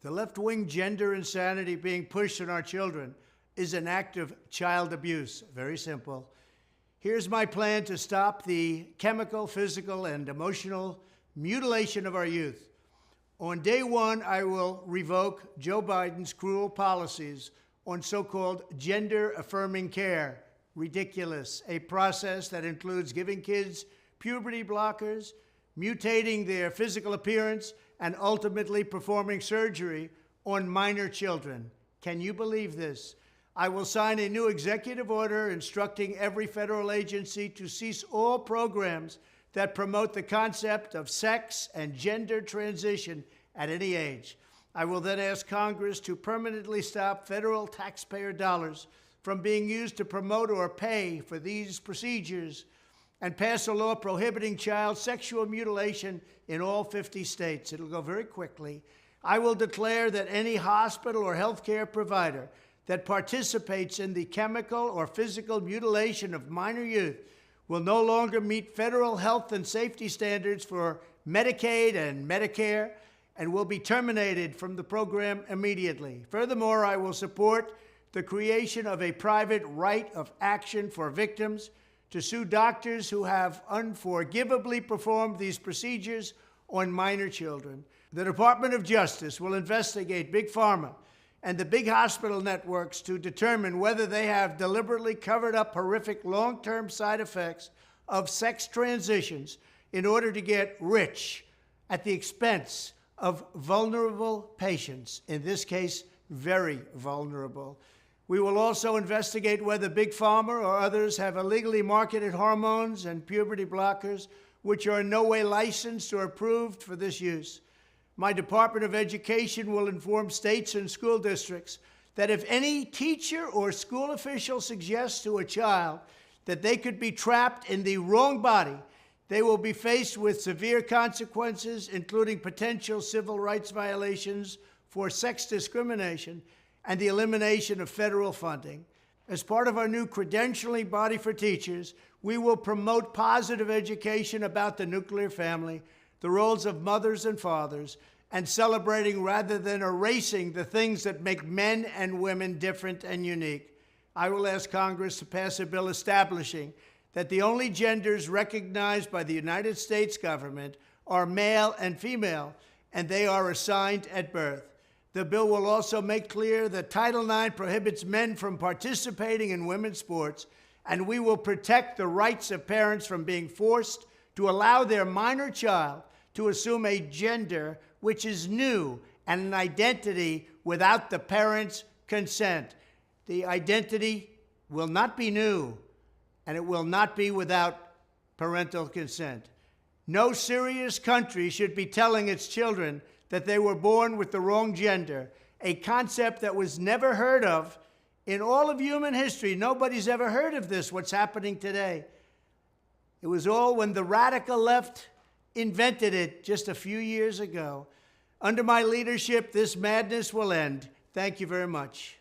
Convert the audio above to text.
The left-wing gender insanity being pushed on our children is an act of child abuse. Very simple. Here's my plan to stop the chemical, physical, and emotional mutilation of our youth. On day one, I will revoke Joe Biden's cruel policies on so-called gender-affirming care. Ridiculous. A process that includes giving kids puberty blockers, mutating their physical appearance, and ultimately performing surgery on minor children. Can you believe this? I will sign a new executive order instructing every federal agency to cease all programs that promote the concept of sex and gender transition at any age. I will then ask Congress to permanently stop federal taxpayer dollars from being used to promote or pay for these procedures and pass a law prohibiting child sexual mutilation in all 50 states. It'll go very quickly. I will declare that any hospital or healthcare provider that participates in the chemical or physical mutilation of minor youth will no longer meet federal health and safety standards for Medicaid and Medicare and will be terminated from the program immediately. Furthermore, I will support the creation of a private right of action for victims to sue doctors who have unforgivably performed these procedures on minor children. The Department of Justice will investigate Big Pharma and the big hospital networks to determine whether they have deliberately covered up horrific long-term side effects of sex transitions in order to get rich at the expense of vulnerable patients, in this case, very vulnerable. We will also investigate whether Big Pharma or others have illegally marketed hormones and puberty blockers, which are in no way licensed or approved for this use. My Department of Education will inform states and school districts that if any teacher or school official suggests to a child that they could be trapped in the wrong body, they will be faced with severe consequences, including potential civil rights violations for sex discrimination and the elimination of federal funding. As part of our new credentialing body for teachers, we will promote positive education about the nuclear family, the roles of mothers and fathers, and celebrating rather than erasing the things that make men and women different and unique. I will ask Congress to pass a bill establishing that the only genders recognized by the United States government are male and female, and they are assigned at birth. The bill will also make clear that Title IX prohibits men from participating in women's sports, and we will protect the rights of parents from being forced to allow their minor child to assume a gender which is new and an identity without the parent's consent. The identity will not be new, and it will not be without parental consent. No serious country should be telling its children that they were born with the wrong gender, a concept that was never heard of in all of human history. Nobody's ever heard of this, what's happening today. It was all when the radical left invented it just a few years ago. Under my leadership, this madness will end. Thank you very much.